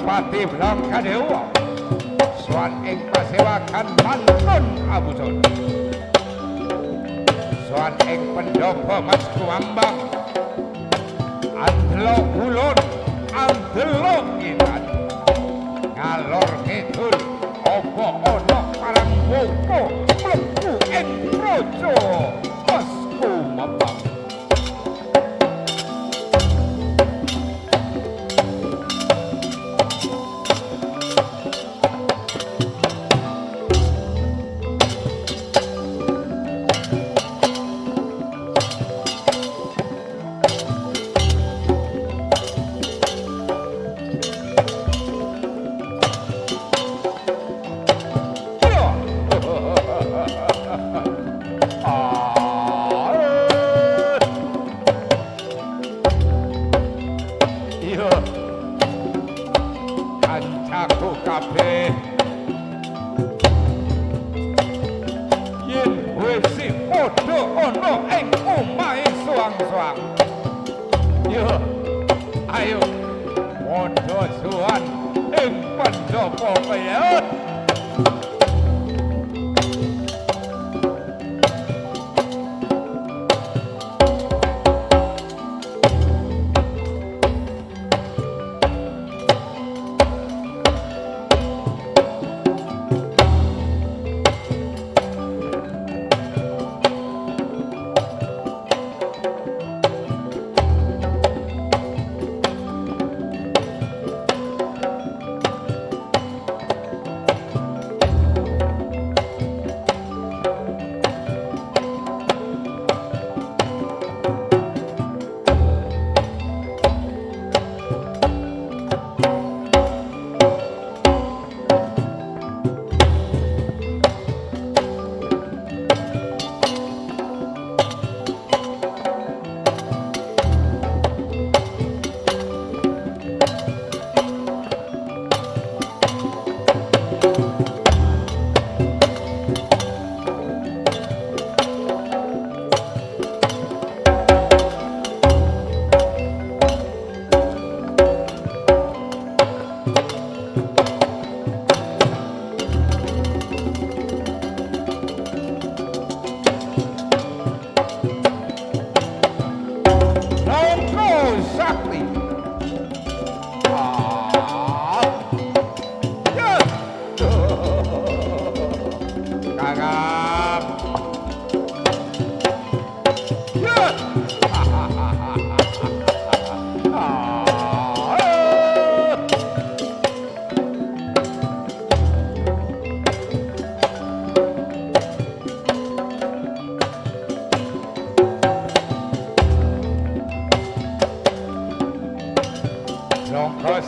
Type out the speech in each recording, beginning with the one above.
Pati Blangkadewa Swan ing pasewakan mantun abuson Swan ing pendopo Mas Kuambang Andelo ulun Andelo ngitan ngalor ngidul apa ana parang wopo mlebu ing praja Mas Kuambang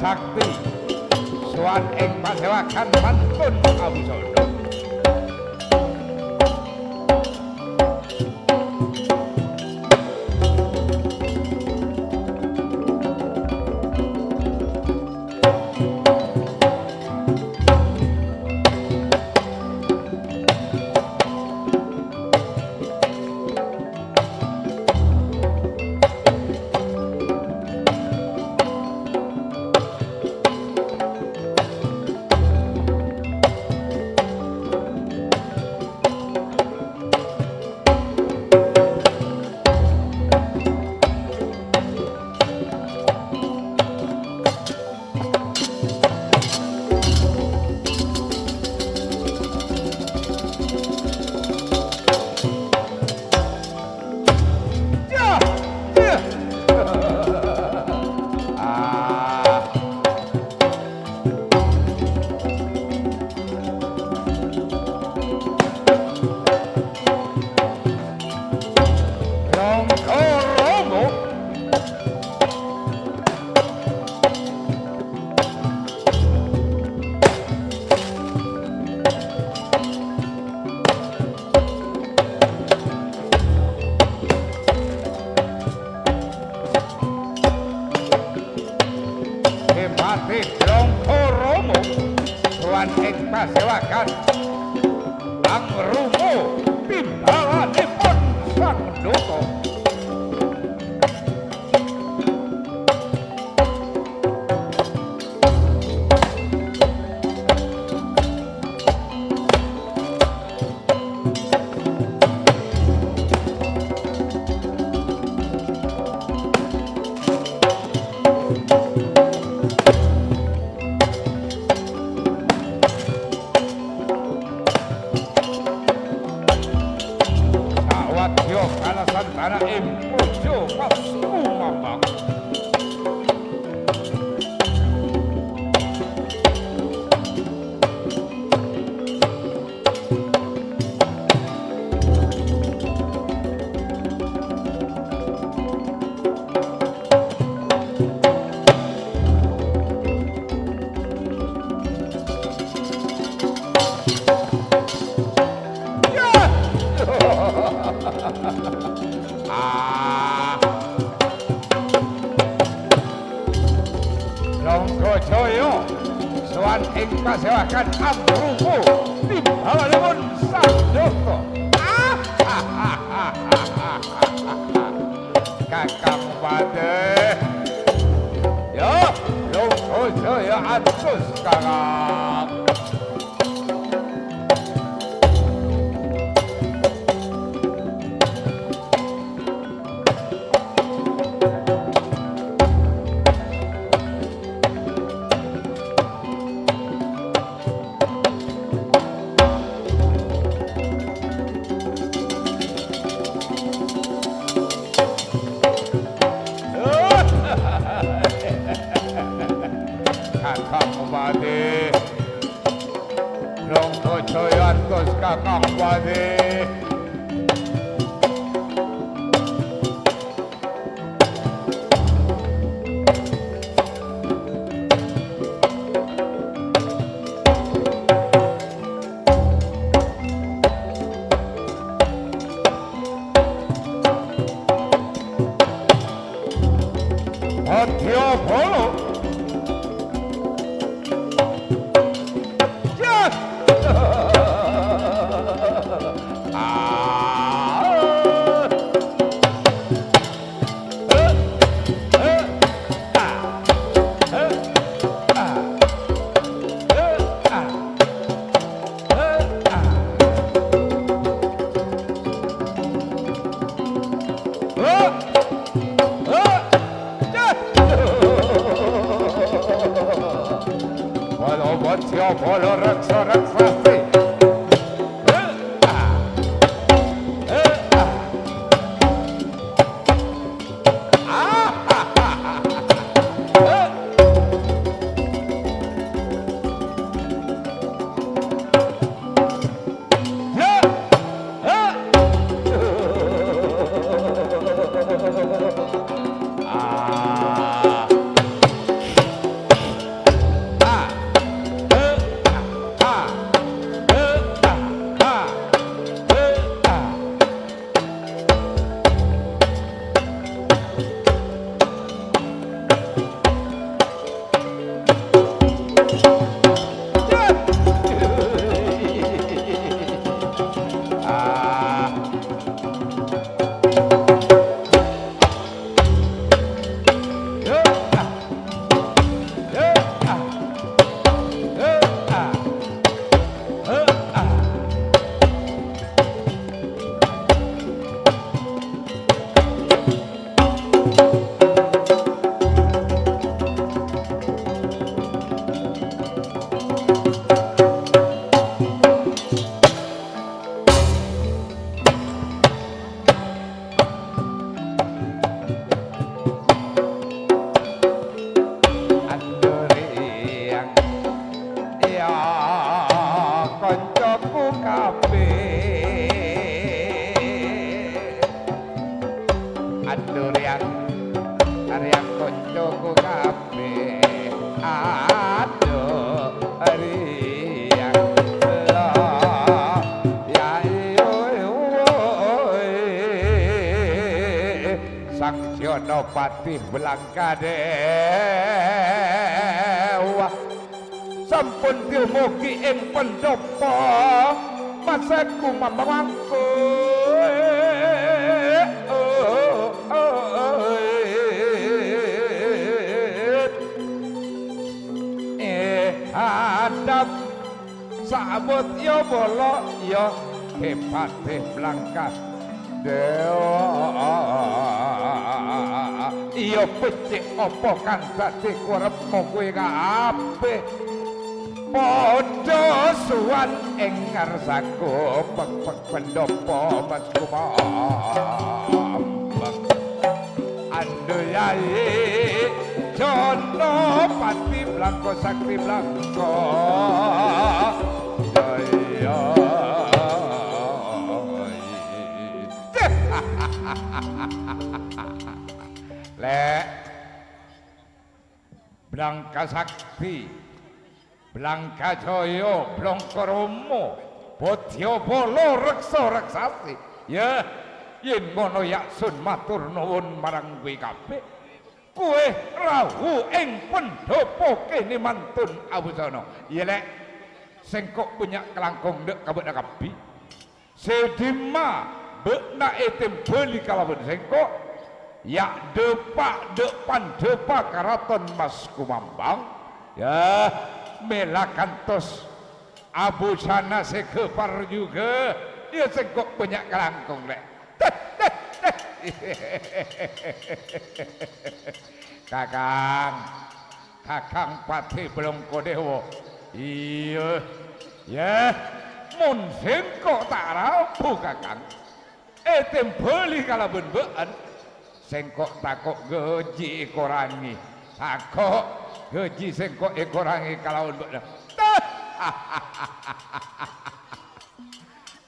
Sakti Swan ing pasewakan mantun abusono pasewakan angrumu timbalanipun sang Ndoko. Suwan ing pasewakan Amruko timbalanipun Sandoko. Kakang Pade. Yo, lungguh ya atus kakang. Kakang Pade. Adya Bala. Adya Bala raksa raksasi. Pati Blangkadewa sampun dumugi ing pendopo masaku mamangku hadap sabut yo bolo yo hepate Blangkadewa. Iya becik apa kang dadi kurepmu kuwi kabeh padha suwan ing ngarsaku pek pendopo mas kumambang anduyai jono pati Blangka sakti Blangka jaya Lek Blangka Sakti, Blangka Jaya, Blangka Rama, Badya Bala reksa raksasi. Ya, yen ngono yaksun matur nuwun marang kowe kabeh. Kowe rawuh ing pendopo kene mantun Abusana. Iya lek sing kok punya kelangkung ndek kabeh kabi. Sedima bekna etem beli kalawan sengkok ya depan depa karaton Mas Kumambang ya melakantos Abusana sekepar juga ya sengkok banyak kelangkung lek kakang pati belum kodewo iya ya mun sengkok tak rapuh kakang etem beli kalaban bean sengkok takok geji ekorangi takok geji sengkok ekorangi kalaban bean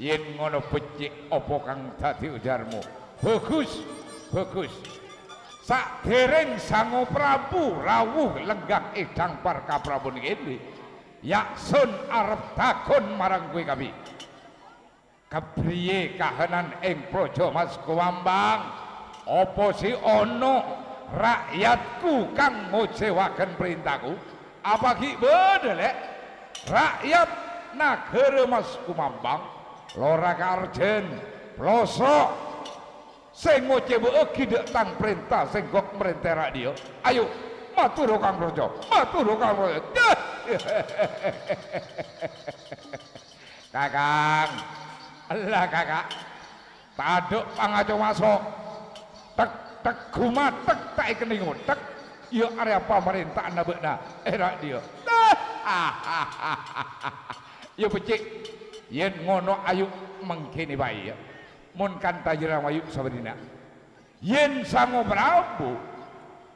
yen ngono becik opo kang dadi ujarmu bagus bagus sak dereng Sang Prabu rawuh lenggah edang parka Prabu ngene yaksun arep takon marang kowe kami kepriye kahanan ing praja Mas Kumambang apa si ono rakyatku kang ngojewaken perintahku apa ki bener rakyat nagara Mas Kumambang lora karjen pelosok sing ngoceweki dek tang perintah sing kok merintah radio ayo matur kang raja matur kang raja kakang Allah kakak taduk pangaco masuk tek tek gumatek tak ikening tek ya area pemerintahan nabekna rak dia ya becik yen ngono ayu mengkene bae ya mun kan tajira wayu sabadina yen Sang Prabu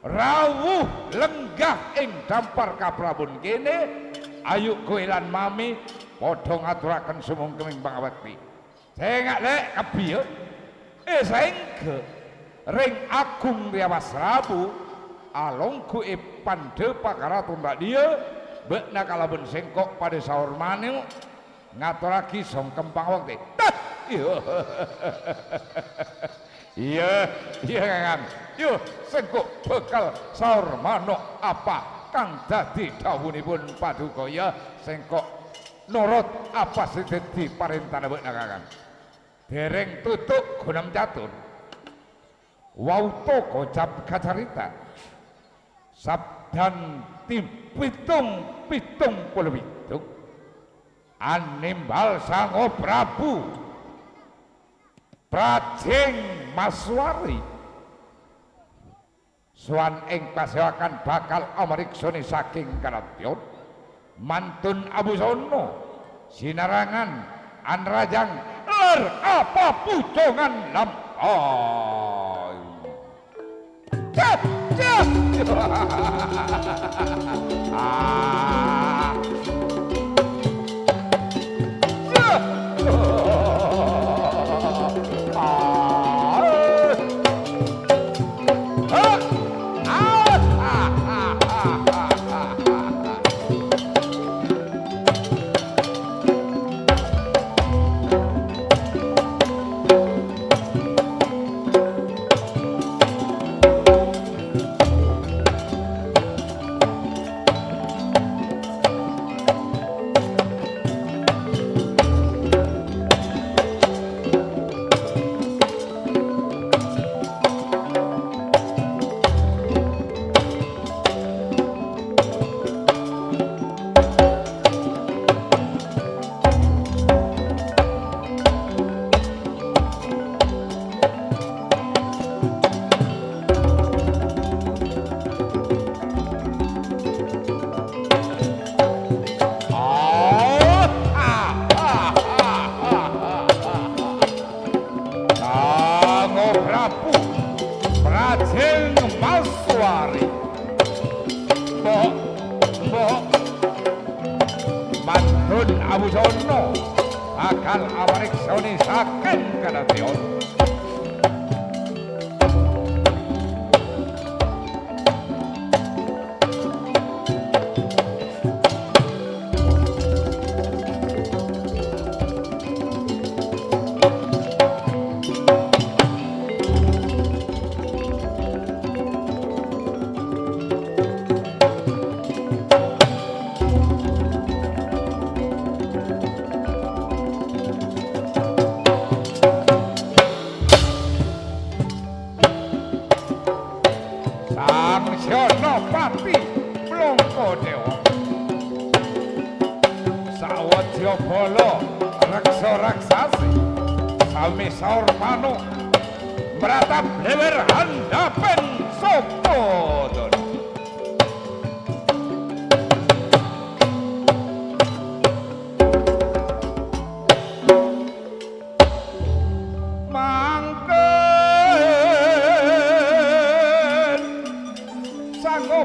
rawuh lenggah ing dampar kaprabon kene ayu kowe lan mami padha ngaturaken sumung keming pangawekti sengak lek kebiye sengke ring agung riawas rabu alongku pandepa karaton mbak dia bekna kalaben sengkok pada sahur manuk ngaturaki songkem pangawekti iya kakang yo sengkok bekal sahur manuk apa kang dadi dawuhipun paduka ya sengkok nurut apa sing dadi parentah bekna kakang dereng tutuk gunam catur wauto kocap kacarita sabdan pitung puluh pitung animbal Sang Prabu Prajing Maswari swan ing pasewakan bakal amriksani saking karatyon mantun Abusana sinarangan anrajang ler apa pujongan lampah cep cep Abusana bakal amriksani saking kadhatyon Podyabala reksa raksasi sami saur manuk mratap lewer handhapen Sokodon.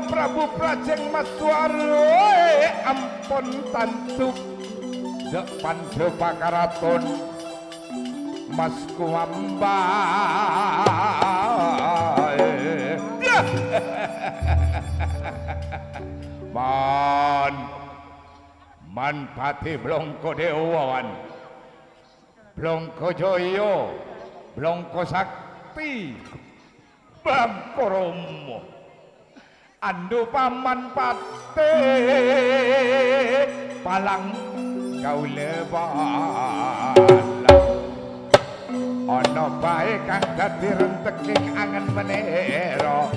Prabu Prajeng Maswaro ampun tantuk dek pandhe pakaraton Mas Kuwamba man pati Blongko Dewawan Blongko Joyo Blongko Sakti Blongko Romo Andu paman pate palang kau lebar ono bae kang dadi renteking angen menero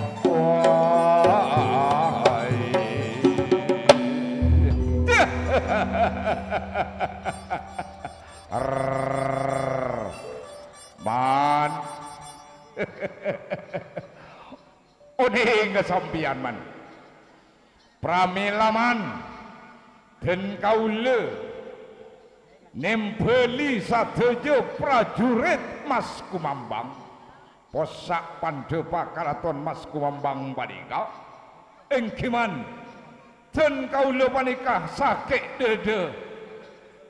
man Uning kesampian man pramilaman dan kaule nempeli sadeja prajurit Mas Kumambang posak pandhe pakaraton Mas Kumambang panika engkiman dan kaule panika sakit dede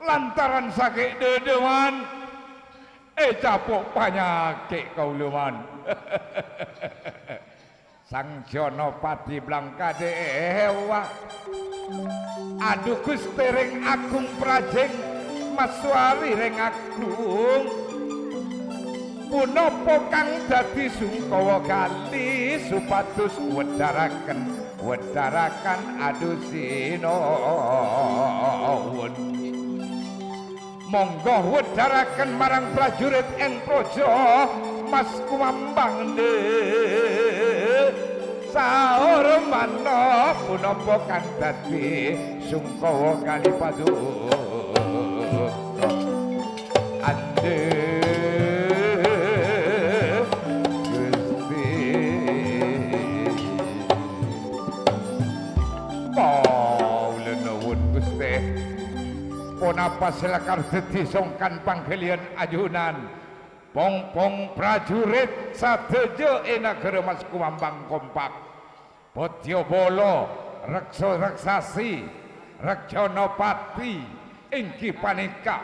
lantaran sakit dede man capok penyakit kaule man Sang Jonopati Blangka Dewa aduh Gusti ring agung Prajeng Maswari ring agung punapa kang dadi sungkawa kali supados wedharaken aduh Sinowun monggo wedharaken marang prajurit ing praja Mas Kumambang saur manah punapa kang dadi sungkawa kali paduka ande Gusti kaula nuwun Gusti punapa selakar dadi songkan panggalian ajunan pong prajurit sadeja ing nagara Mas Kumambang kompak Podyabala reksa raksasi Rekjanapati inggih panika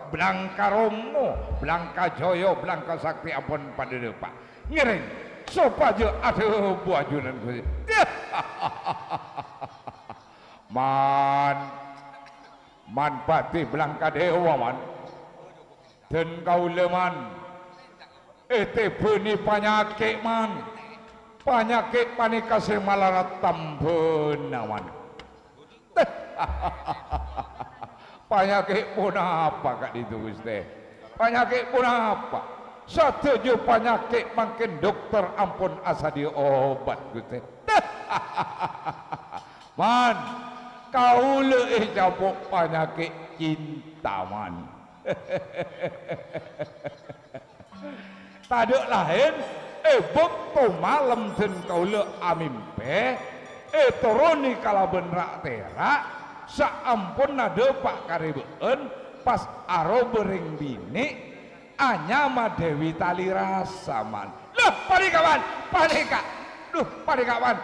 Blangka Romo Blangka Jaya Blangka Sakti ampun pandhepa ngiring supaya ada buah ajunan Gusti man pati Blangka Dewa man dan kauleman beni penyakit man penyakit panika sing malarat tambenawan penyakit pun apa kak itu Gusti penyakit pun apa sadeja penyakit makin dokter ampun asa diobat Gusti man kaule japok penyakit cinta man taduk lain bekto malam den kaula amimpe turuni kalaben rak terak saampun nade Pak Karibeun pas aro bering bini anyama Dewi Talirasa man loh panikawan panika duh panikawan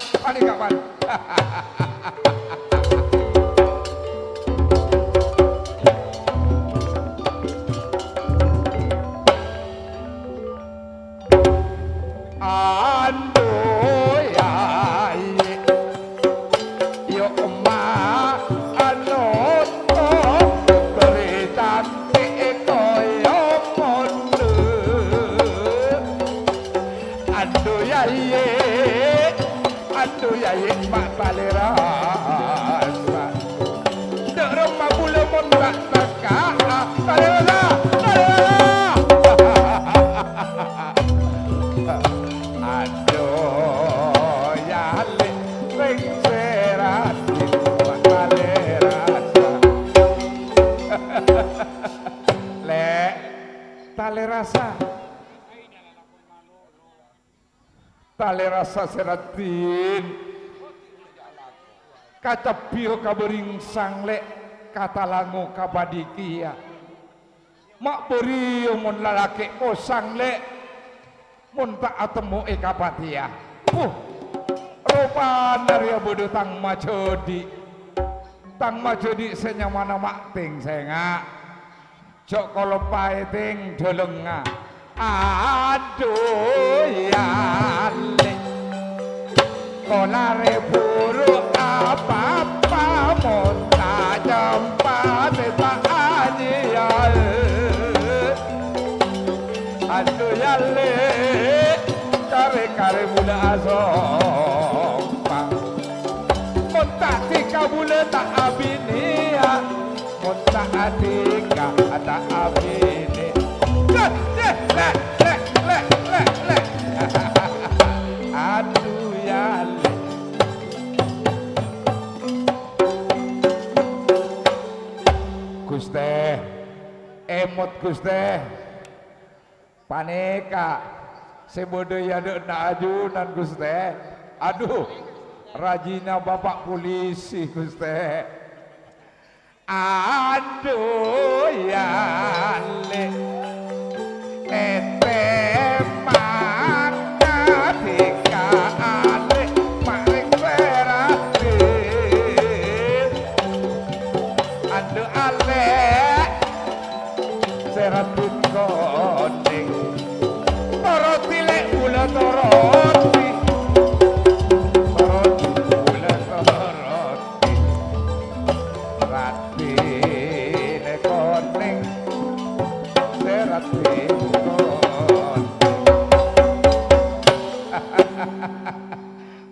Pak Talirasa dek rumah bule mon tak teka Talirasa aduh ya ring seratin Pak Talirasa tali rasa seratin kacepio kabering sanglek kata langu kabadikia mak berio mun lalaki o sanglek mun tak atemu kapatia rupana ria bodoh tang majodi senyamana mak ting senga jok kalau paeting dolenga aduh ya le kolare buruk apa-apa monta jempa teta anyal aduh ya le kare mula asompang monta tika mula tak abini ya monta atika tak abini le aduh ya le Guste emot Guste paneka sebodoh ya na ajunan Guste aduh rajina bapak polisi Guste aduh ya le ete mangga tika ale maring seratin aduh ale seratin koning toroti le ula toroti ula toroti rati le koning seratin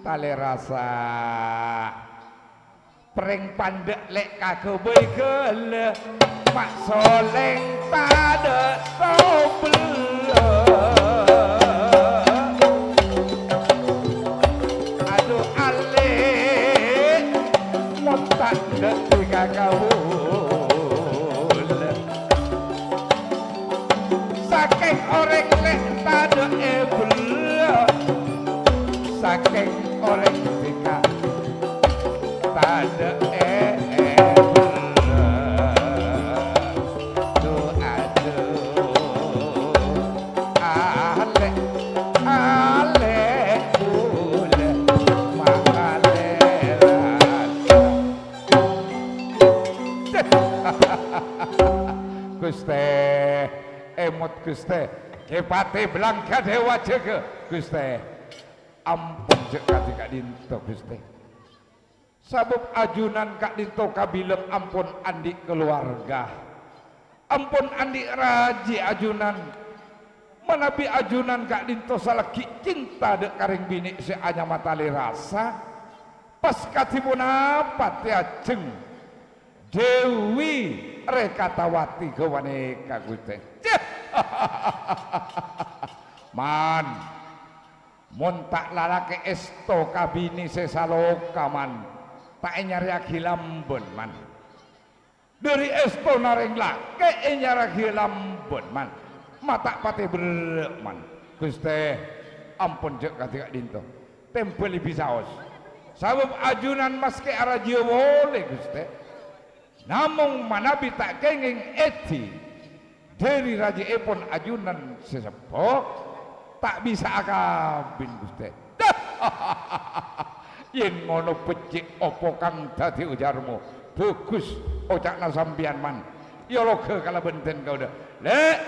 tali rasa pring pandek lek kagoboi gele mak soleng tada sobel aduh ale motak dek tiga kawul saking oreng lek tada ebel saking oreng tika tada aduh ale ule makaleran Guste emot Guste kepate belangka dewa jaga Guste ampun cek kak dinto Gusti sabab ajunan kak dinto kabilem ampun andi keluarga ampun andi raji ajunan manabi ajunan kak dinto salaki cinta dek karing bini si anya matali rasa pas katipun apa ya jeng Dewi Rekatawati gawane kak Gusti man mun tak lalaki esto kabini sesaloka man tak nyari agilambon man dari esto naring lake nyari agilambon man mata pate berek man Gusti ampun jek katika dinto tempeli bisaos sabab ajunan maske arajio boleh Gusti namung manabi tak kenging eti dari raja epon ajunan sesepuh tak bisa akabin Gusti yen ngono becik opo kang dadi ujarmu bagus ocakna sampeyan man ya loga kala benten kau dah lek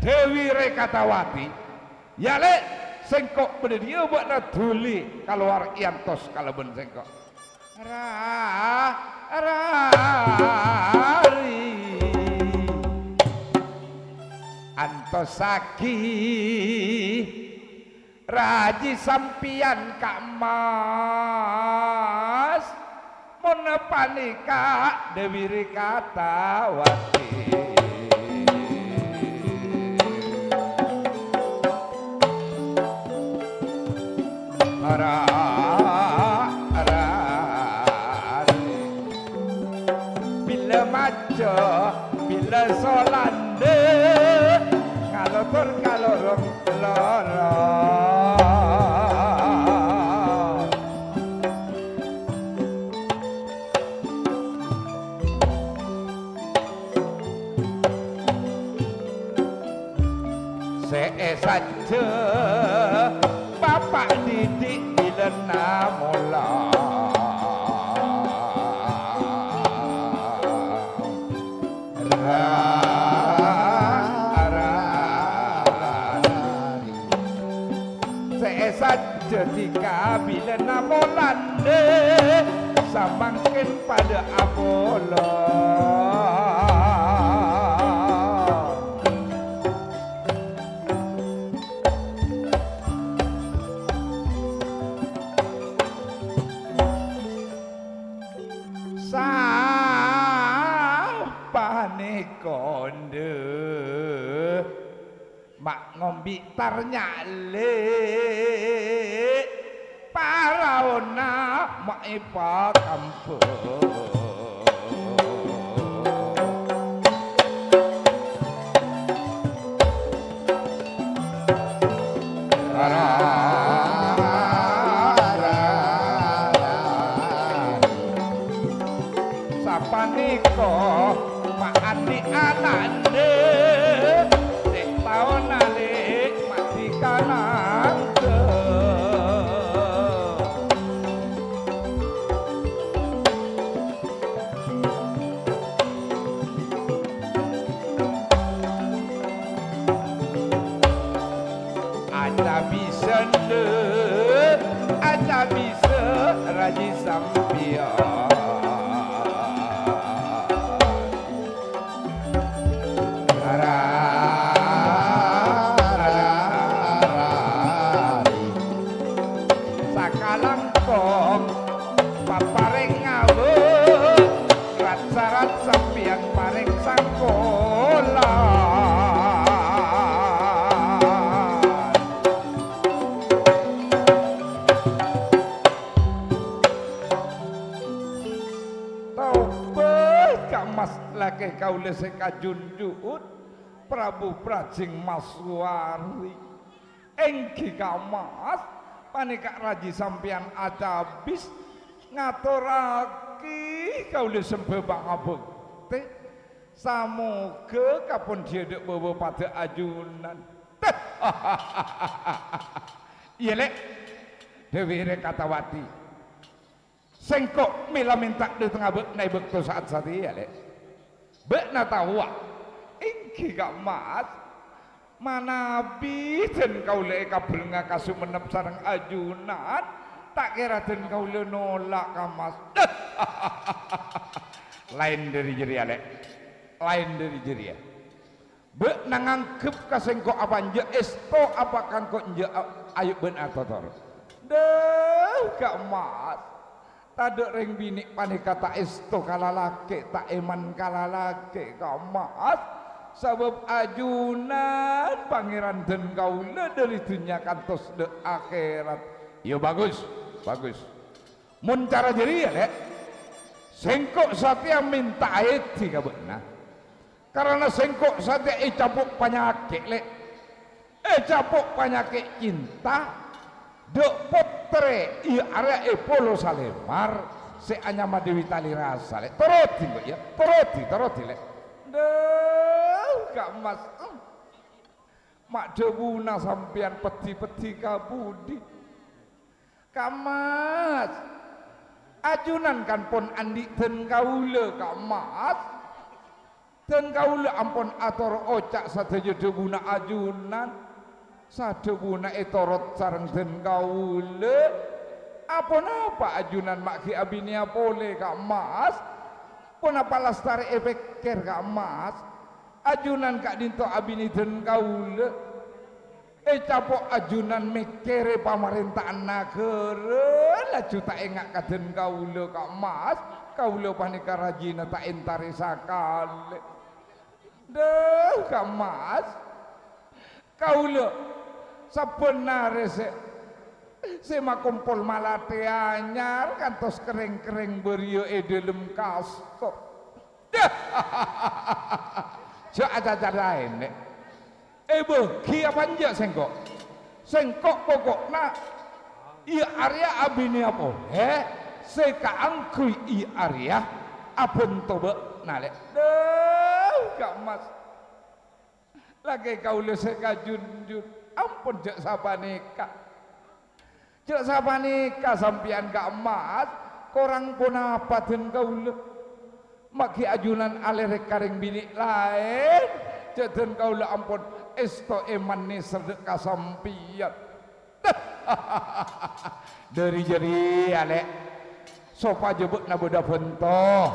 Dewi Rekatawati ya lek sengkok bener dia buat na duli keluar iantos kala ben sengkok antosaki raji sampian Kak Mas mun panika Dewi Rekatawati bila maco bila solande kalotor kalorong loro saja bapak didik dilena mola saja tika bilena molande samangkin pada Apollo konde mak ngombi tarnya le paraona mak ipa kampung sapaniko andi anande sing taun alik mati kanan ada bisa raji sampian kaula sekajunjut Prabu Prajing Maswari enggi kamas panika raji sampeyan adabis ngaturake kaula sembah ngabekti samoga kapun diedek bawa pada ajunan iya lek Dewi Rekatawati sengkok mila minta di tengah naik bekto saat iya lek bekna tawa ingki gak mas manabi dan kau le kabel ngakasu menep sarang ajunan tak kira dan kau le nolak kamas lain dari jeria lek lain dari jeria bekna ngangkep kasengko apa nje esto apa kangko nje ayo ben atotor deh gak mas tadek ring binik panika tak esto kalalake tak eman kalalake kamas sebab ajunan pangeran dan kaula dari dunia kantos de akhirat yo bagus bagus mun cara jadi ya lek sengkok satya minta eti kabena karena sengkok satya capuk penyakit lek capuk penyakit cinta dek potre iya area polo salemar se anyama Dewi Tali Rasa lek toroti kok ya toroti lek deh gak mas mak debuna sampean peti-peti kabudi kamas ajunan kan pon andi den kaula kamas den kaula ampun ator ocak sadaya debuna ajunan sadebuna etorot sareng den kaula apa ajunan mak ki abinia pole kak mas pun apa lastari efeker kak mas ajunan kak dinto abini den kaula capok ajunan mikere pemerintahan negara laju tak engak kaden kaula kak mas kaula panika rajina tak entari sakale deh kak mas kaula sebenarnya si makumpul malate anyar kantos kering-kering berio edelem kastok jo ada lain bagi apa aja sengkok pokokna iya Arya abini apa sekaangkui iya Arya abon tobe nale Kak Mas lagi kau leseka junjun ampun cek sapanika sampian Kak Mas korang pun apa dan kau maki ajunan alerek karing bini lain cek dan kau ampun esto eman sedekah sampian dari jadi alek sopa jebuk na beda bentoh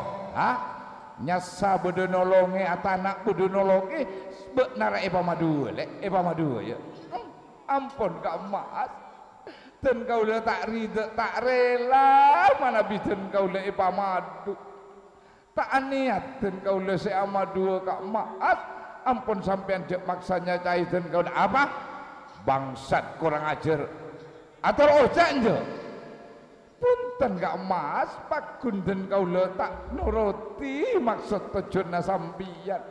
nyasa beda nolonge atanak beda nolonge bek nara epa madu ya ampun Kak Mas dan kau tak rida tak rela mana biden kau epa madu tak niat dan kau se amadu Kak Mas ampun sampean jek maksanya cai dan kau apa bangsat kurang ajar atau ojek je punten Kak Mas pakun dan kau tak nuruti maksud tujuan sampian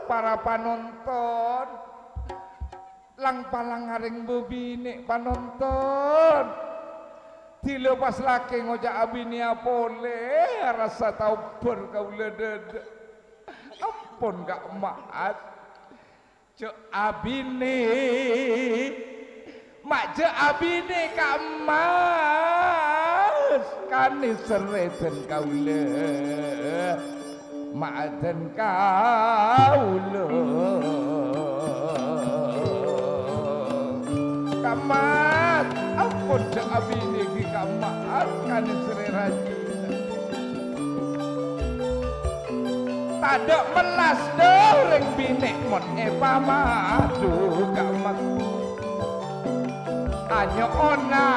para panonton lang palang ngaring bebini panonton dilepas laki ngojak abini apole rasa tauber kau ledede ampun Kak Mas cek abini mak cek abini Kak Mas kani sereten kau le mak dan kau le Kak Mas ampun cek abini ki Kak Mas kani sereraji tak melas doreng binek mon epa madu Kak Mas anyo ona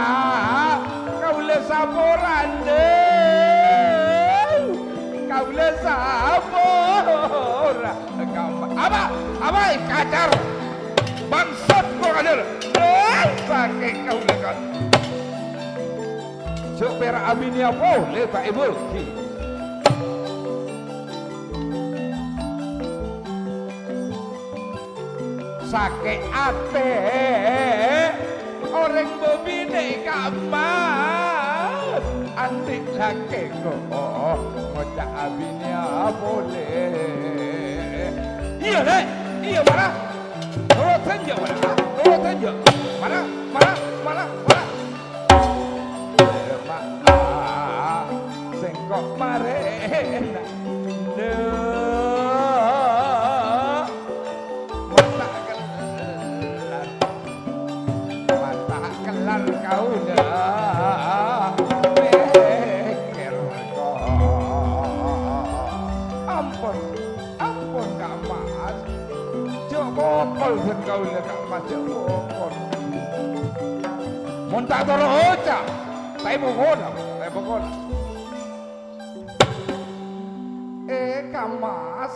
kau le saboran kau le saboran Kak Mas apa kacar bangsat kau kacar sakit kau le kan cok perak amini apa le tak ibu sakit ate orang bebini Kak Mas antik laki kok ngocak abinya boleh iya deh iya mana nurutan je mana sengkok marena kau dah mikir kok ampun Kak Mas jok bokol dan kau dah Kak Mas jok bokol muntah toro hoca tai bokol Kak Mas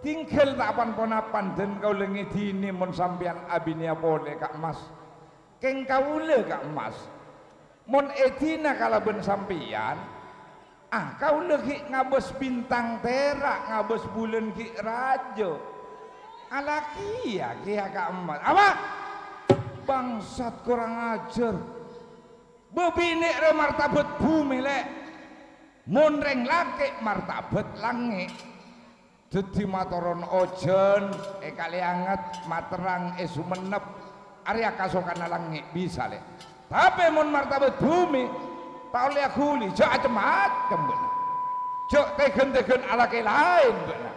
tinggal tak pan-ponapan dan kau lengi dini mon sampean abinya boleh Kak Mas keng kaule Kak Mas mon edina kalaben sampian kaule ki ngabos bintang terak ngabos bulan ki rajo alaki ya Kak Mas apa bangsat kurang ajar bebini re martabat bumi lek mon reng laki martabat langit jadi matoron ojen kali anget materang sumenep Arya kasokan langit bisa le tapi mon martabat bumi tak oleh kuli jok macam benar jok tegen alake lain benar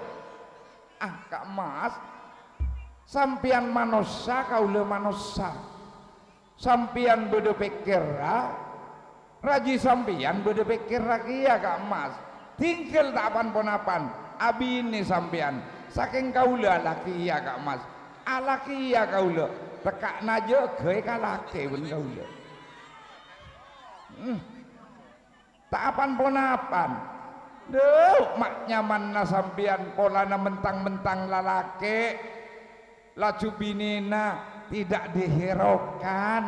Kak Mas sampian manusia kau le manusia sampian bede pikir raji sampian bede pikir rakyat Kak Mas tinggal tak pan-ponapan abini sampian saking kau le laki ya Kak Mas alaki ya kau le tekak najo gue kalake pun kau le tak apan-ponapan mak nyaman na sampian polana mentang-mentang lalake laju binina tidak dihiraukan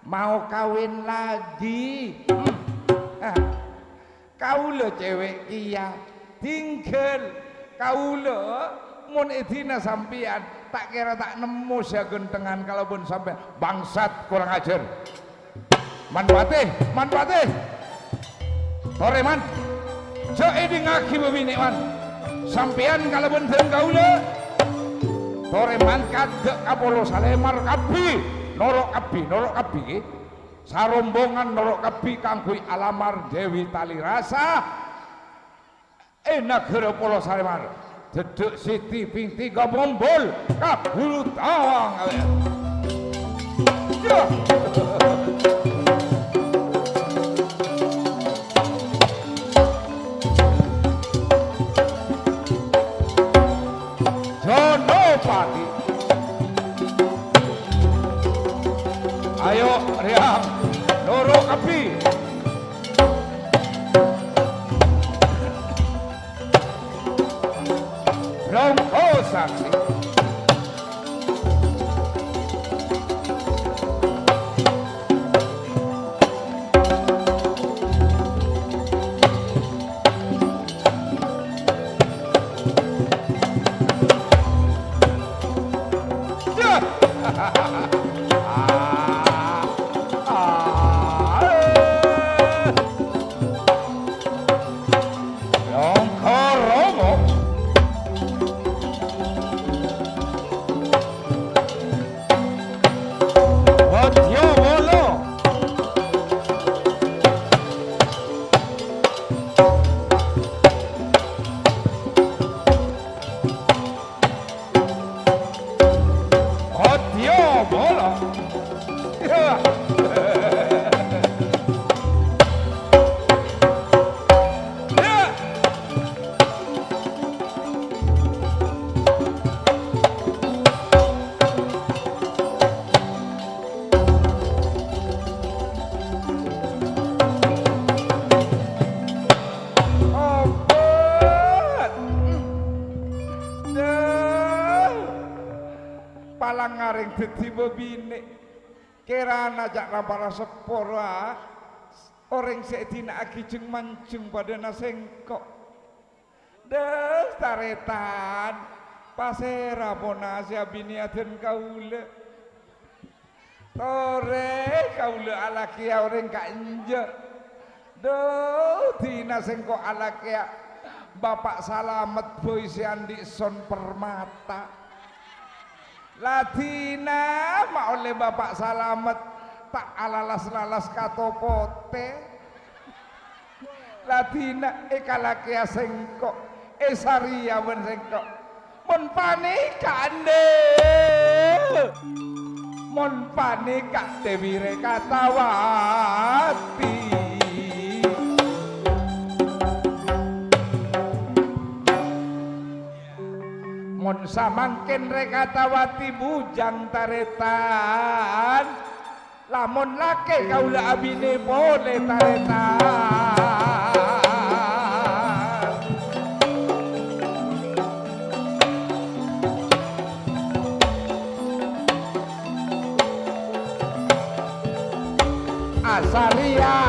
mau kawin lagi kau le cewek iya tinggal kau le mun idina sampean tak kira tak nemu sia gentengan kalaupun sampai bangsat kurang ajar. Man patih. Tore man. Jo ini ngaki bebini man. Sampean kalaupun teu gaula. Tore man kagek kapolo salemar kapi. Norok kapi. Sarombongan norok kapi kangkui alamar Dewi Talirasa. Enak hero polo salemar. Dedek Siti ping 3 bombol kabulu tawang. Ya. Jonopati. Ayo riang Loro Api. Rongko saksi. Ngaring dadi bebine kirana jak para sepora orang sedina agi jeng mancung pada nasengkok des taretan pasera ponasya bini aden kaula tore kaula alakia orang kanja dina sengkok alakia Bapak Salamet boy si Andi Son Permata Ladina mak oleh Bapak Salamet tak alalas-lalas katopote Ladina kalakia sengkok saria men sengkok mon panika ande mon panika Dewi Rekatawati mon samangken Rekatawati bujang taretan lamun lake kaula abine boleh taretan asaria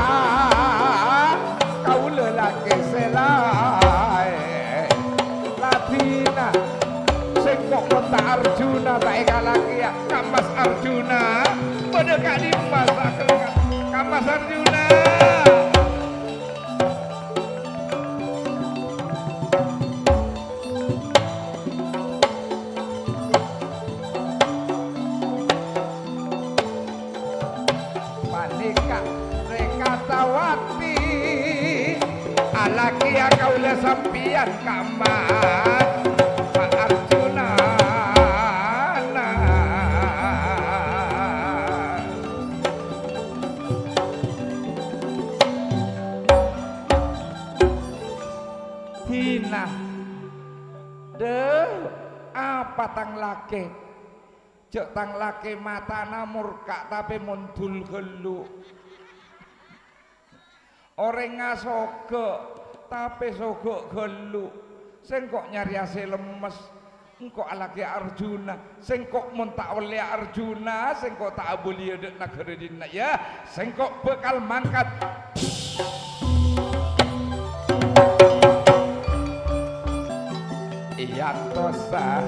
kaula lake selai Latina sengkok kota Arjuna tak kalakia Kamas Arjuna pada kali masak Kamas Arjuna panika Rekatawati alakia kaula sampian Kamas patang lake cek tang lake matana murka tapi mundul gelu orang ngasoge tapi sogok gelu sengkok nyariase lemes engkok alake Arjuna sengkok muntak oleh Arjuna sengkok tak boleh dek negeri dina ya sengkok bekal mangkat yantosa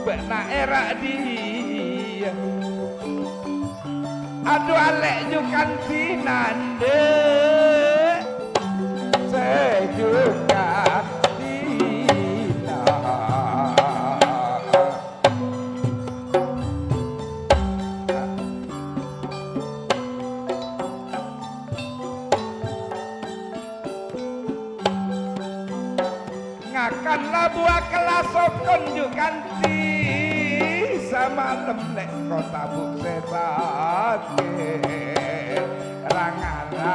bena era dia aduh alek jukan tinande sejuka tina ngakanlah buah kelas sokon jukan semalam nek kota buksesake rangarang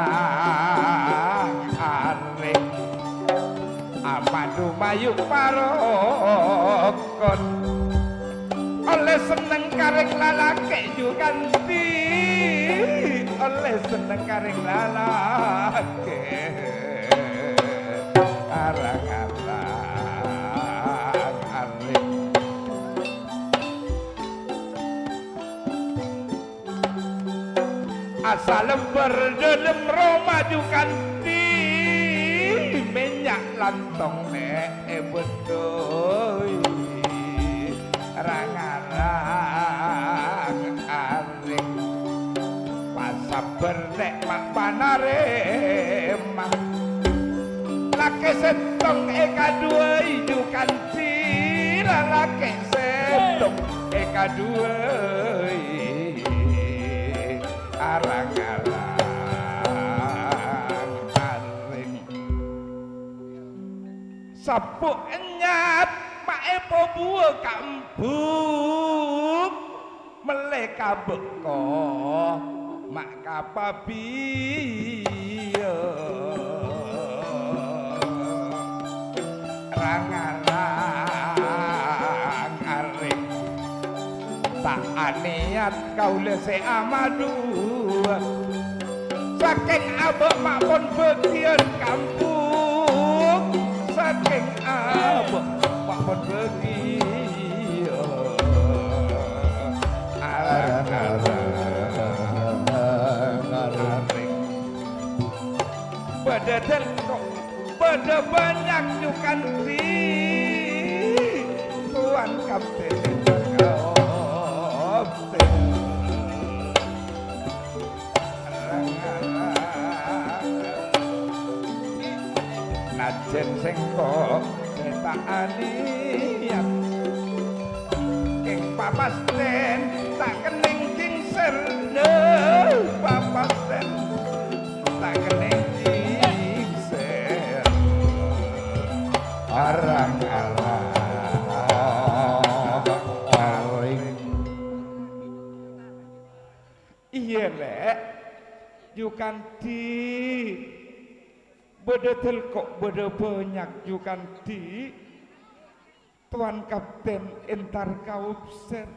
aring amadu mayu parokon oleh seneng karing lalake juga ganti oleh seneng karing lalake arang-arang aring asal berdelem romajukan di minyak lantong nek bedoy rangarang aring pasap bernek mak panaremah lake setong eka dua ijukan di lake setong eka dua arang-arang aring sapuk enyap mae buah kampung meleka beko mak kapabiyo rangarang aring tak aniat kau lese amadu saking abek makpon bagian kampung saking abek makpon bagian arang-arang bededel kok beda banyak jukan di tuan kapten najen sing kok cetakane ing papasten tak kening kingser papasten tak kening kingser arang-arang iya lek jukan di bedetel kok bede banyak jukan di tuan kapten entar kaupsen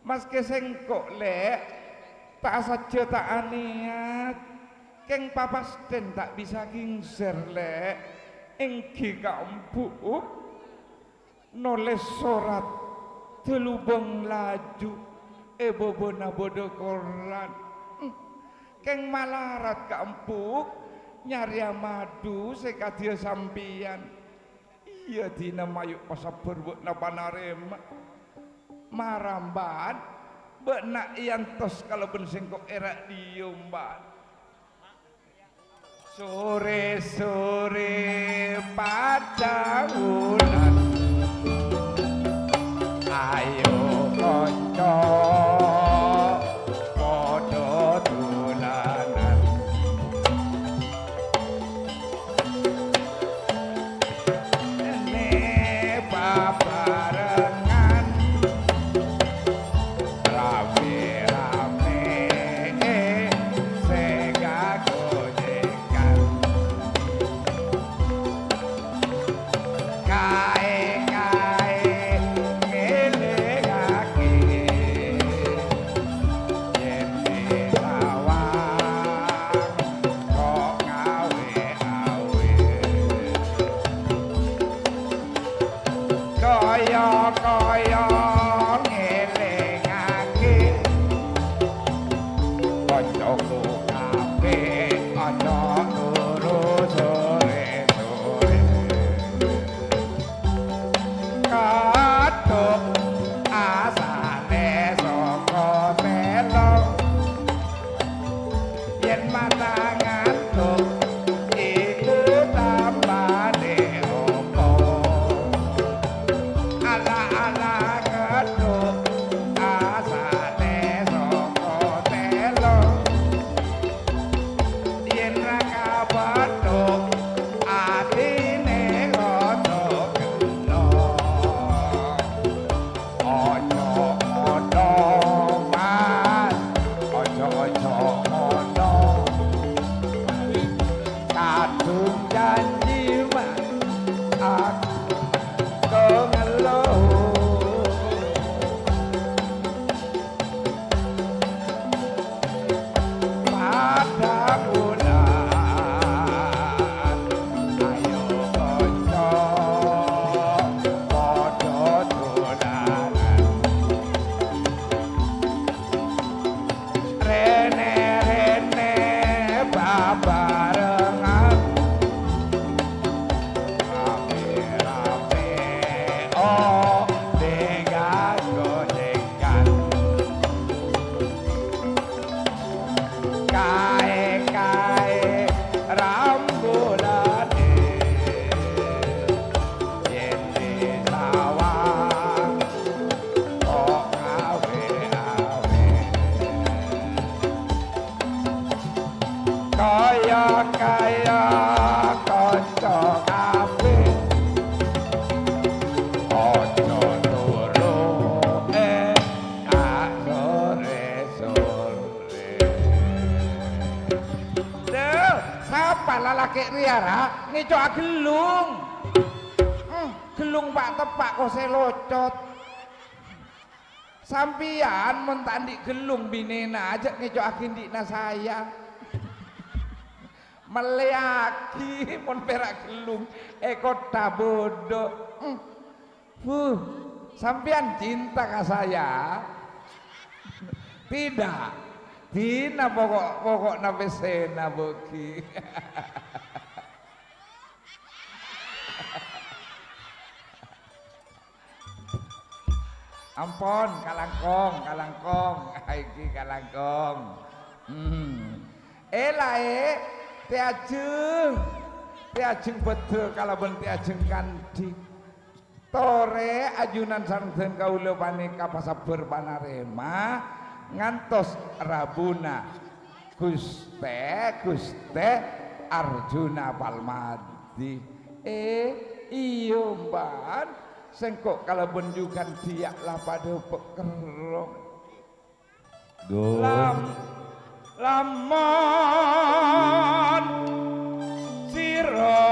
mas keseng kok lek tak saja tak aniat keng papasten tak bisa kingser lek engki kampuk noles sorat telubeng laju bobona bodo koran keng malarat kampuk nyari madu sekadia sampian iya dina mayuk pasapur buat napanarema maramban benak iantos kalau bensengkok erak diumban sore-sore pada bulan ayo konco podo tulanan ne babarengan rame-rame sega gojekan kae-kae ngelingake yen dilawang kok ngawe-awe kaya-kaya ngelingake kancaku kabeh aja turu sore-sore Tiara ngecok gelung. Gelung Pak tepak kok selocot. Sampian mun tandik gelung binena aja ngecok dikna saya. Meleaki mun perak gelung kota bodoh. Sampian cinta ke saya? Tidak. Tina pokok pesena boki. Ampun kalangkong iki kalangkong. Tiajeng betul kalau ben tiajeng kandi. Tore ajunan sareng kaula panika pasaber panarema ngantos Rabuna Guste Arjuna Palmadi. Iya mban sengkok kalau benjukan dia lah pada pekerong. Lamun siro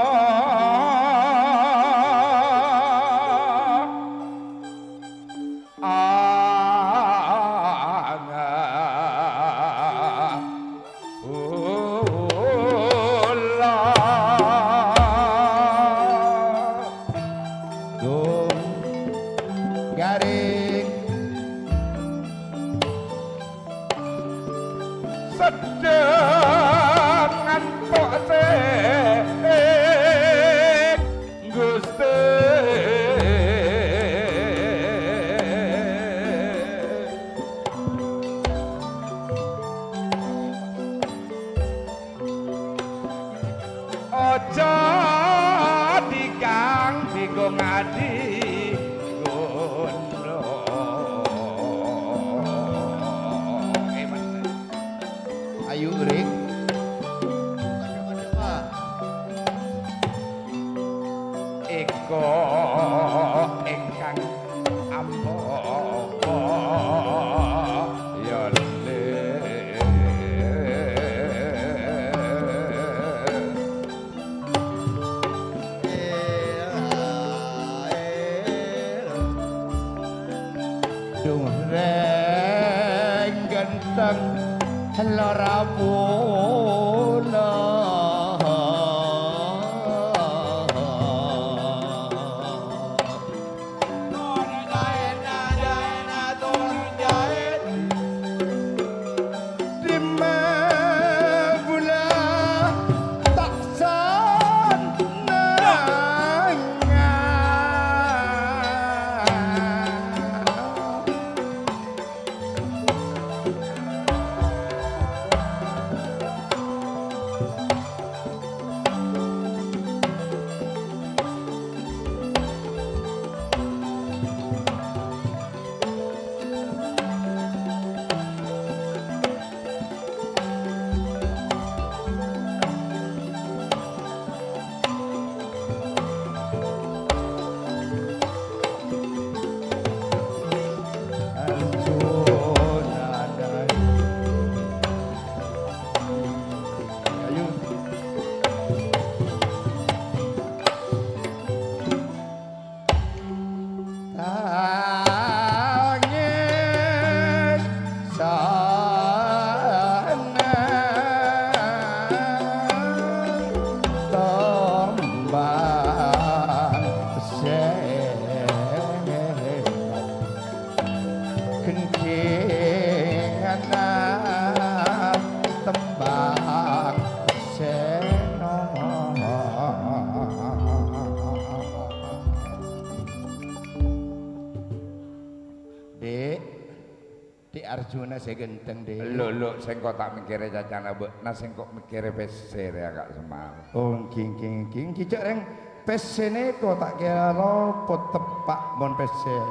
Arjuna saya genteng deh. Lo sing kok tak mikire cacana mbekna sing kok mikire pesir ya Kak Semar. Oh king cicak reng pesene kok tak kira pot tepak mon pesir.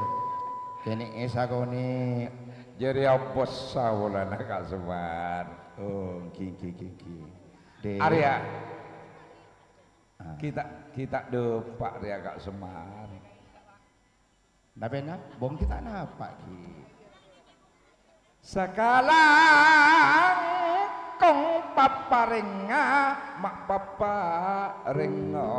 Kene esakone jadi apa sawulana Kak Semar. Oh king. Arya. Kita depak ya Kak Semar. Napena bom kita napa ki? Sekalang ong paparenga mak paparenga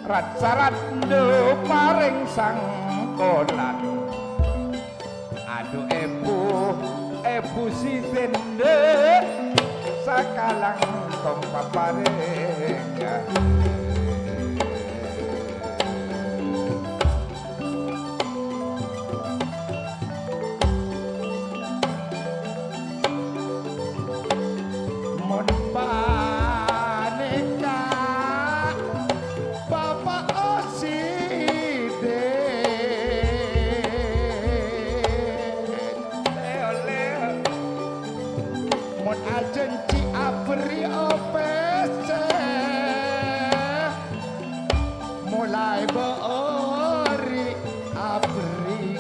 rat-sarando paring sangkolan aduh ebu si dende sakalang kong paparenga mon paneka bapak osiden leo leo mon ajenci abri opese mulai beori abri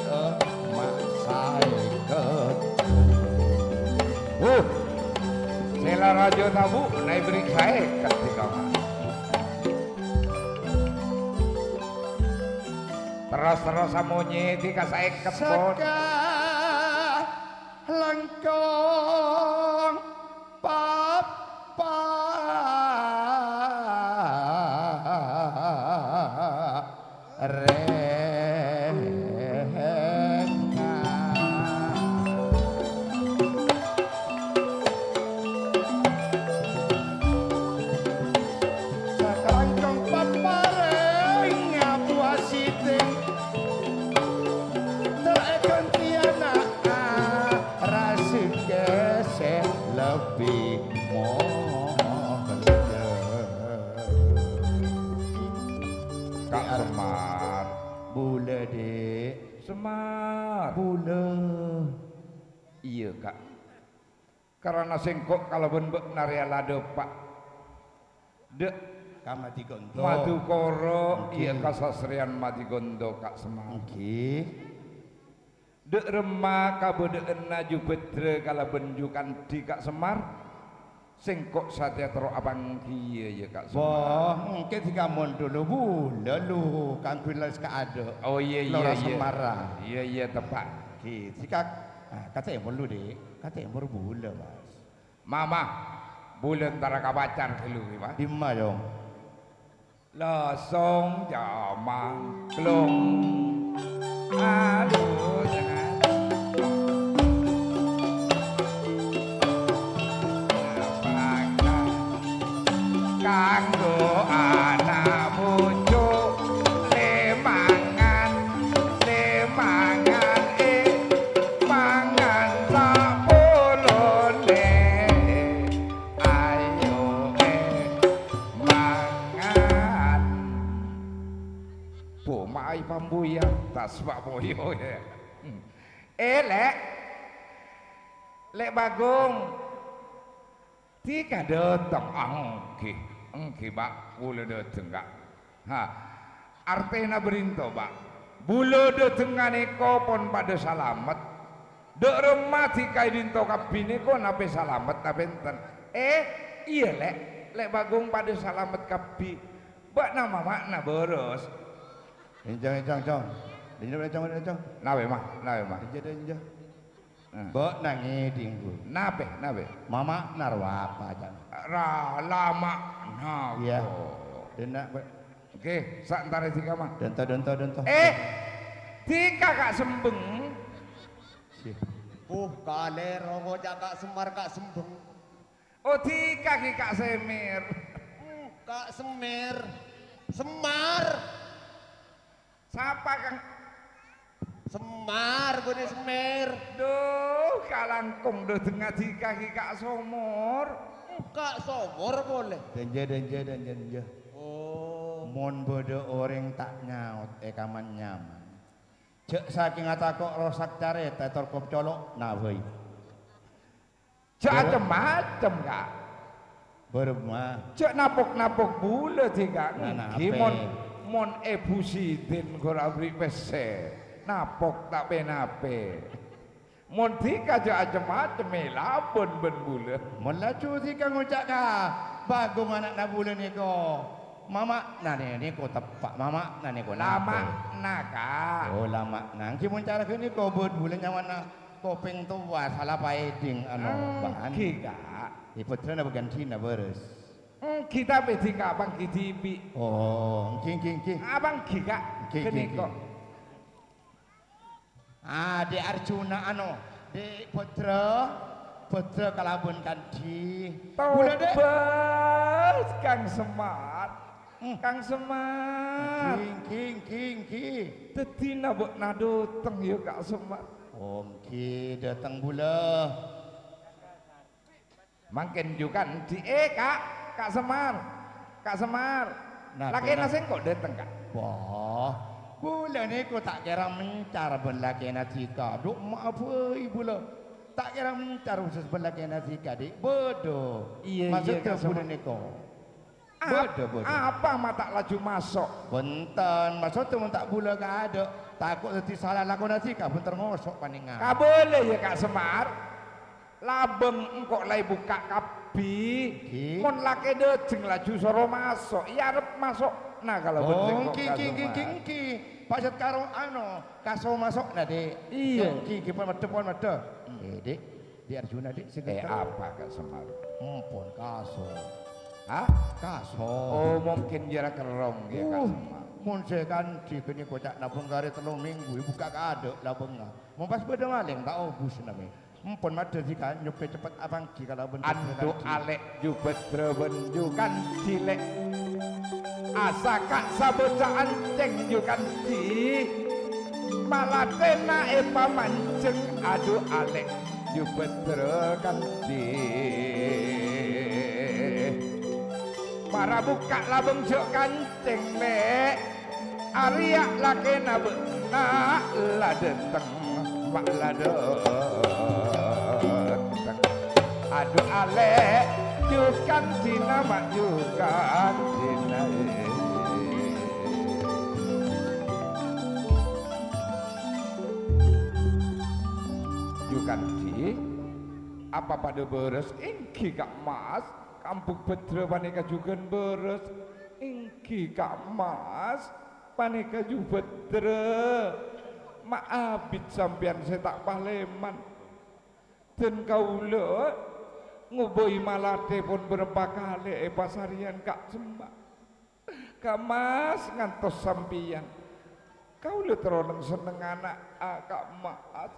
masaiket Sela rajo tabu naik beri saya ketika terus samonye di kasai kepot langkong papa Semar bule iya kak karena sengkok kalau benbek nariala pak dek kamati gondo madu koro iya kasasrian mati gondo kak Semar dek remah kabede enaju betre kalau benjukan di kak Semar sengkok satya tero abang kia ya kak Semar. Wah, mungkin tiga mon dulu bule lu kang kuilas ka ada. Oh iya Lora iya. Semara. Iya tepat. Ki, jika kata yang lu deh, kata yang bule mas. Mama, bulan tara kabacar kelu Pak. Di mana dong? Losong jamang klong. Aduh jangan. Kanggo anak bojo lemangan mangan sapolone ayo mangan pomai pambuya tas pak boyo ya lek Bagong tika datang engke Pak bulu dateng kak ha artena berinto Pak bulu dateng nganeko pon pada salamet dek remah tika dinto kabine ko nape salamet nape enten iya lek Bagong pada salamet kabi bak nama makna boros Enjang nabe mah Enjang Bok nangi dinggu nabe Mama narwa apa aja lama nah iya denak oke santare tiga mah donto tika kak sembeng kale rongo kak Semar kak sembeng oh tika ki kak Semir kak Semar siapa kang Semar gue Semir duh kalangkung duh tengah tika ki kak Somor Kak Somor boleh. Danja. Oh. Mon bodo orang tak nyaut kaman nyaman. Cek saking atakok rosak caret tetor kop colok nawei. Cek macem kak. Berma. Cek napok bule tiga. Gimon mon ebusidin gora beri pese. Napok tak penape. Mon tika aja macem labon ben bule. Mon laju tika ngucak ka. Bagong anak na bule niko. Mama nane niku tepak mama nane ko lama naka. Oh lama nang ki mun cara kene ko bud bulan nyawana kopeng tua salah paeding anu bahan. Kika. Iputrana bagantina beres. Kita bedi abang kidibi. Oh, king. Abang kika. Kini kok. Di Arjuna anu, di Putra Kalabun Kanci. Tobas Kang Semar. Kang Semar. King. Tadi nabok nado teng yo Kak Semar. Ki datang bula. Mangken juga di Kak Semar. Nah, laki nasi kok dateng Kak. Wah, bulan ni ko tak kira mencar berlaki nasika. Duk maaf bula. Tak kira mencar khusus berlaki nasika dik. Bodoh. Iya Maksudnya bulan ni ko. Bodoh. Apa mata laju masuk? Benten, maksudnya tak bula ka ada. Takut nanti salah lakon nasika pun terngosok paningan. Kak boleh ya Kak Semar. Labeng engkok lay buka kapi. Mon laki dejeng laju soro masuk. Ya arep masuk. Nah kalau oh, ki. Pasat karo ano, kaso masuk nah Dik. Iya. Ki pun mede. Dik, di Arjuna Dik segitu. Apa Kak Semar? Pun kaso. Hah? Kaso. Oh mungkin jarak kerong ya Kak Semar. Mun kan di kene kocak nabung gare 3 minggu buka kadek labengna. Mun pas beda maling tak obus nami. Pun made jika nyope cepet abang ki kalau bentuk. Ando alek jubet benjukan cilek. Asa kak sabocah anceng jukan di. Malah kena pamanceng aduh alek jubet kan di. Para buka labeng jok kanceng nek. Arya lakena beuna ladenteng mak ladenteng. Aduh alek jukan dina mak jukan dina. Jukan di apa pada beres ingki Kak Mas kampung Bedre paneka jugan beres ingki Kak Mas paneka ju Bedre maabit sampean saya tak pahleman dan kaula nguboi malate pun berapa kali pasarian Kak Sembah Kak Mas ngantos sampian kaula teroneng seneng anak Kak Mas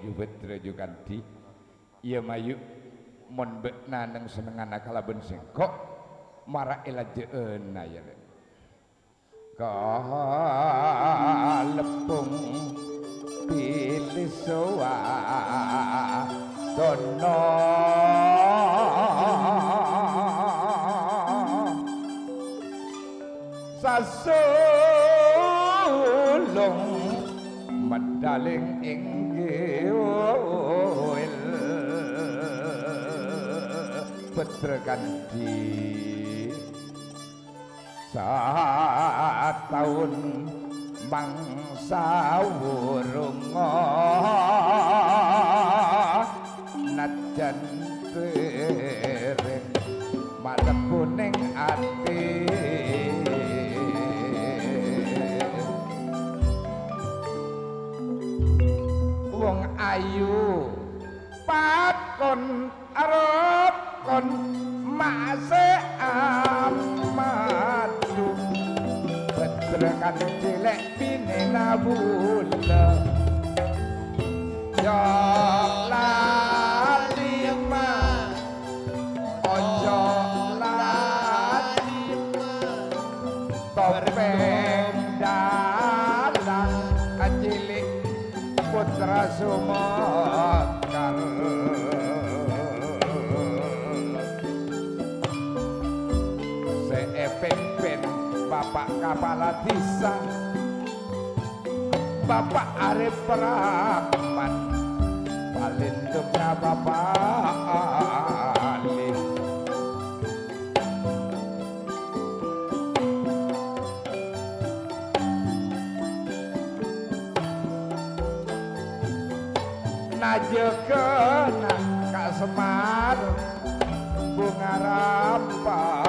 ju Bedre jukan di iya mayu mon bekna neng seneng anak kalaben sengkok marah elajeun ya kalepung pilih soa dono sasulung medaling inggil Bedre Kandi satahun mangsa wurunga najan dereng malebu ning ati wong ayu pakon arep kon mase amadu Bedre kan cilek pinena bula yo lali ma ojo lali topeng dalang cilik putra Sumekar pen Bapak Kepala Desa Bapak Arif Rahman palindungnya Bapak Ali najekeun Kak Semar bunga rampai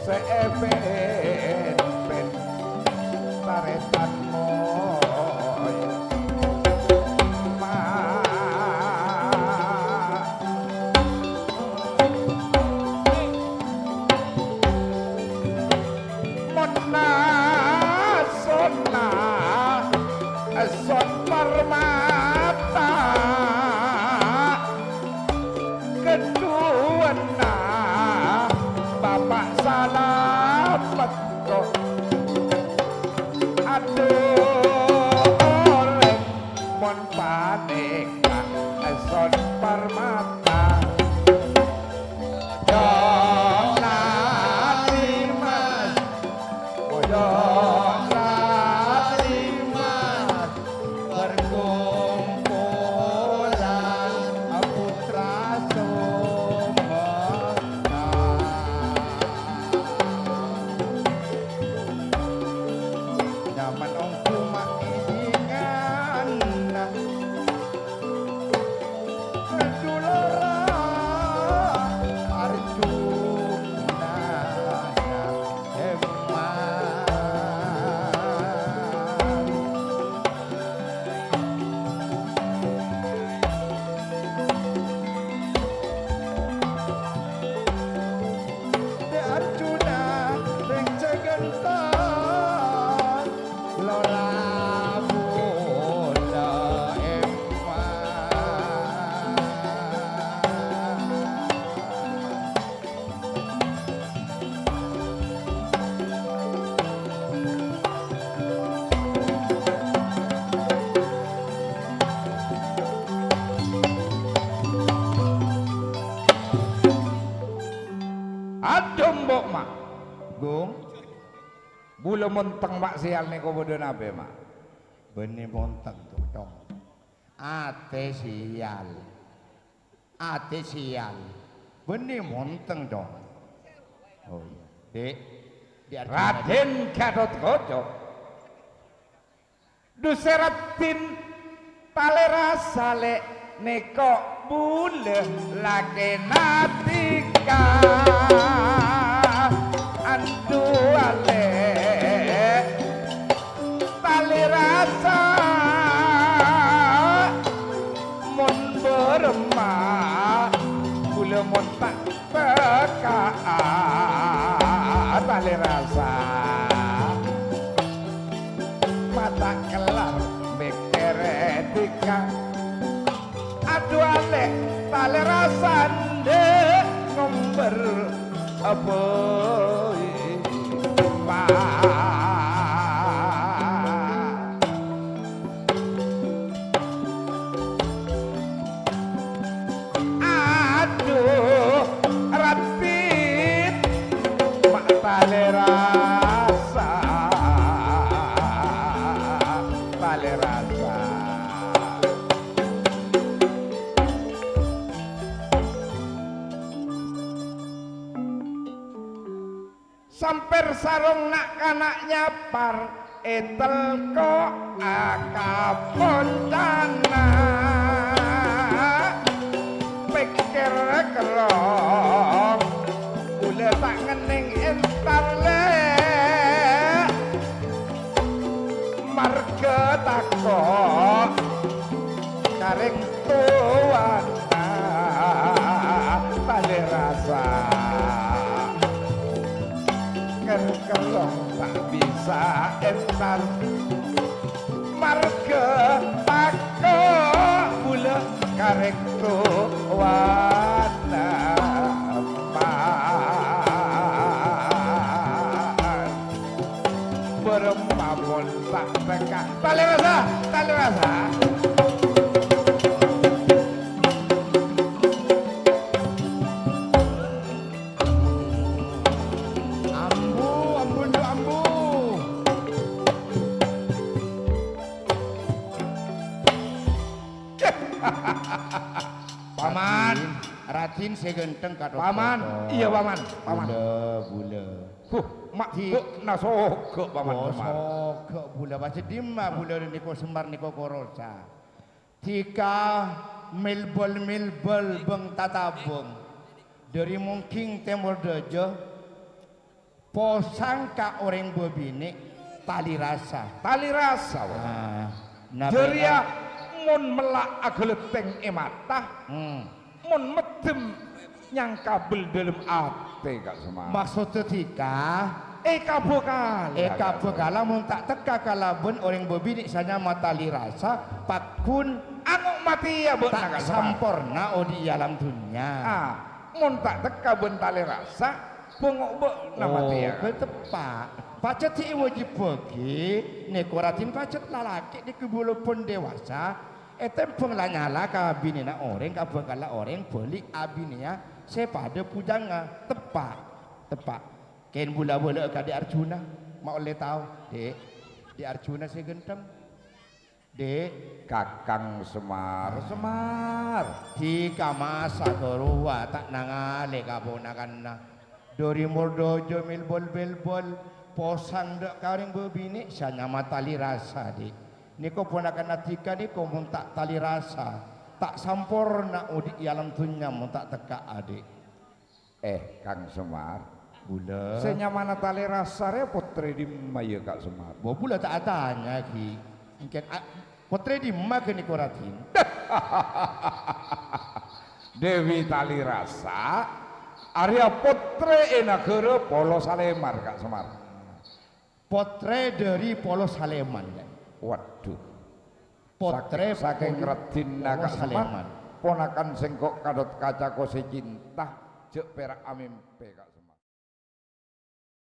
seeben ben taretan moy ma monna sonna son permata kedua bapak salamet kok aduh orang mon paneka son permata aduh mbok mak Gung bulu menteng mak sial nih komodo nabe mak benih monteng tuh dong ate sial benih monteng dong oh iya dek Raden Gatotkaca duseratin talera sale neko bule lake natika anduale tali rasa mun berema bule mun tak teka tali rasa mata kelar mikir etika aduh ale tali rasande ngomber apa aduh rapit mak tali rasa samper sarung nak kanak nyapar etel kok akaponcana pikir kerong ule tak ngening entar le marga takok karing tuwana tali rasa kerong tak bisa entar marga takok bule karek tuwana beremabon tak teka tali rasa paman Raden segenteng Gatotkaca paman iya paman bule mak bu nasoga paman kemar soga bule baca dimma bule niko semar niko korosa tika milbol beng tatabung dari mungking temur dojo posang ka orang bebini tali rasa. Tali rasa. Nah, Jeria mun melak ageleteng ematah. Mun medem nyang kabel dalam ate Kak Semar. Maksud ketika Eka bekala mun tak teka kalaben orang bebini sanya matali rasa pakun angok mati ya bu tak sampurna di alam dunia. Mun tak teka bentale rasa bengok bu mati ya. Tepat. Pacet ti wajib bagi nekoratin pacet lalaki di kebulupun dewasa. Tempeng lah nyala kabinina orang kabakala orang beli abinia sepada pujanga tepak kain bola-bola ka di Arjuna mau oleh tahu dek di Arjuna saya gentem dek Kakang Semar hika masa torua tak nangale kaponakanna dori mordojo milbol posang dek karing bebini sanya matali rasa dek niko ponakan atika niko mun tak tali rasa tak sampurna di alam dunia mun tak teka adik Kang Semar bula senyamana tali rasa potre di maya Kak Semar bula tak tanya ki mungkin potre di ma ke niko ratin Dewi tali rasa Arya potre enagara Polo Salemar Kak Semar potre dari Polo Saleman ya. Waduh, potre saking Radin Kak Semar, ponakan sengkok kadot kaca kose cinta, jek perak amimpe Kak.